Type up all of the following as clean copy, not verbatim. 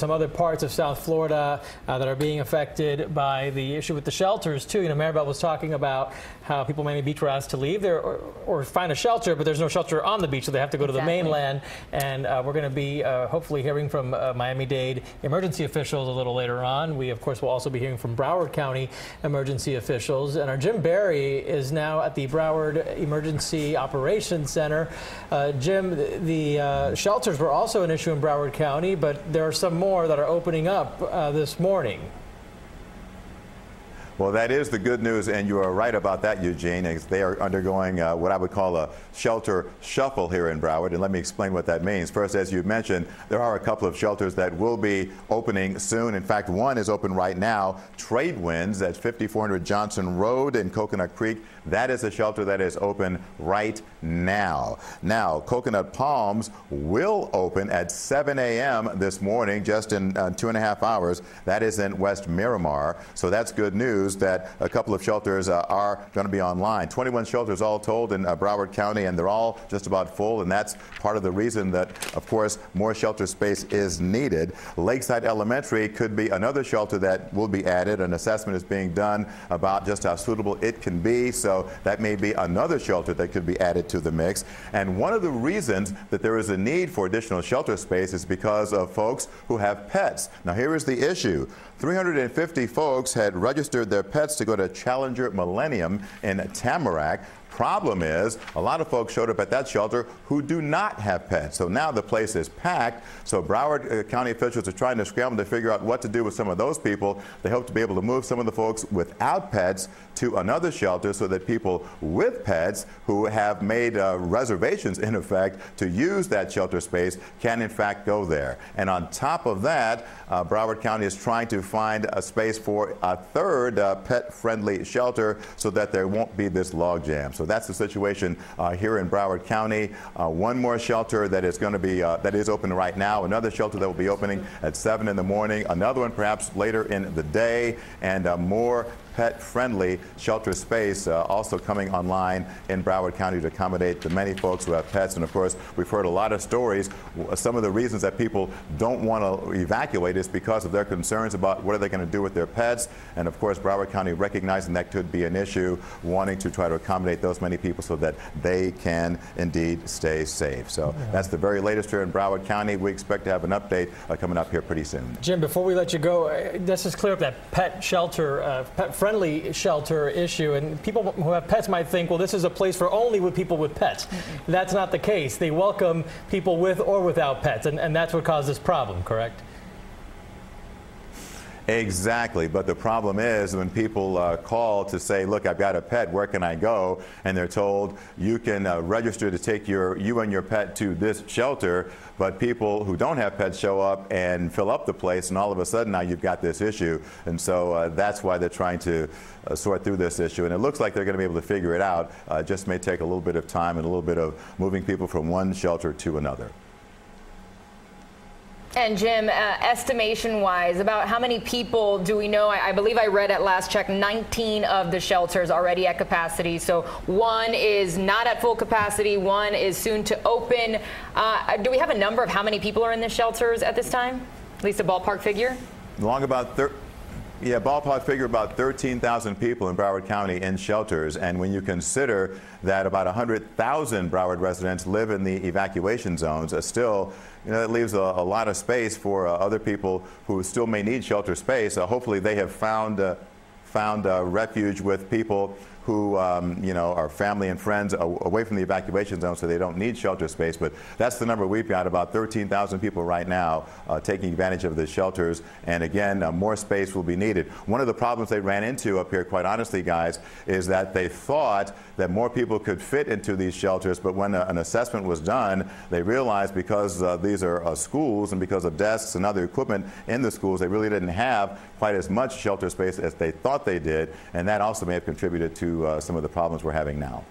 some other parts of South Florida that are being affected by the issue with the shelters, too. You know, Maribel was talking about how people Miami Beach were asked to leave there or find a shelter, but there's no shelter on the beach, so they have to go to the mainland. And we're going to be hopefully hearing from Miami-Dade emergency officials a little later on. We, of course, will also be hearing from Broward County emergency officials. And our Jim Barry is now at the Broward Emergency Operations Center. Jim, the shelters were also an issue in Broward County, but there are some more that are opening up this morning. Well, that is the good news, and you are right about that, Eugene. They are undergoing what I would call a shelter shuffle here in Broward, and let me explain what that means. First, as you mentioned, there are a couple of shelters that will be opening soon. In fact, one is open right now, Trade Winds at 5400 Johnson Road in Coconut Creek. That is a shelter that is open right now. Now, Coconut Palms will open at 7 a.m. this morning, just in 2.5 hours. That is in West Miramar, so that's good news that a couple of shelters are going to be online. 21 shelters all told in Broward County, and they're all just about full, and that's part of the reason that, of course, more shelter space is needed. Lakeside Elementary could be another shelter that will be added. An assessment is being done about just how suitable it can be, so that may be another shelter that could be added to the mix. And one of the reasons that there is a need for additional shelter space is because of folks who have pets. Now, here is the issue. 350 folks had registered their pets to go to Challenger Millennium in Tamarack. Problem is, a lot of folks showed up at that shelter who do not have pets. So now the place is packed. So Broward County officials are trying to scramble to figure out what to do with some of those people. They hope to be able to move some of the folks without pets to another shelter so that people with pets who have made reservations, in effect, to use that shelter space can, in fact, go there. And on top of that, Broward County is trying to find a space for a third pet-friendly shelter so that there won't be this logjam. So that's the situation here in Broward County. One more shelter that is going to be that is open right now. Another shelter that will be opening at 7 in the morning. Another one perhaps later in the day, and more pet-friendly shelter space also coming online in Broward County to accommodate the many folks who have pets. And of course, we've heard a lot of stories. Some of the reasons that people don't want to evacuate is because of their concerns about what are they going to do with their pets. And of course, Broward County recognizing that could be an issue, wanting to try to accommodate those many people so that they can indeed stay safe. So that's the very latest here in Broward County. We expect to have an update coming up here pretty soon. Jim, before we let you go, let's just clear up that pet shelter, pet-friendly shelter issue. And people who have pets might think, well, this is a place for only with people with pets. That's not the case. They welcome people with or without pets, and that's what caused this problem, correct? Exactly, but the problem is when people call to say, look, I've got a pet, where can I go? And they're told you can register to take you and your pet to this shelter, but people who don't have pets show up and fill up the place, and all of a sudden now you've got this issue. And so that's why they're trying to sort through this issue, and it looks like they're going to be able to figure it out. It just may take a little bit of time and a little bit of moving people from one shelter to another. And Jim, estimation-wise, about how many people do we know? I believe I read at last check 19 of the shelters already at capacity. So one is not at full capacity, one is soon to open. Do we have a number of how many people are in the shelters at this time? At least a ballpark figure? Ballpark figure about 13,000 people in Broward County in shelters, and when you consider that about 100,000 Broward residents live in the evacuation zones, still, that leaves a lot of space for other people who still may need shelter space. Hopefully they have found refuge with people who are family and friends away from the evacuation zone, so they don't need shelter space. But that's the number we've got, about 13,000 people right now taking advantage of the shelters. And again, more space will be needed. One of the problems they ran into up here, quite honestly, guys, is that they thought that more people could fit into these shelters, but when an assessment was done, they realized because these are schools and because of desks and other equipment in the schools, they really didn't have quite as much shelter space as they thought they did, and that also may have contributed to some of the problems we're having now.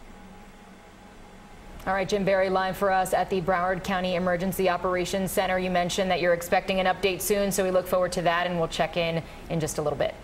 All right, Jim Barry live for us at the Broward County Emergency Operations Center. You mentioned that you're expecting an update soon, so we look forward to that, and we'll check in just a little bit.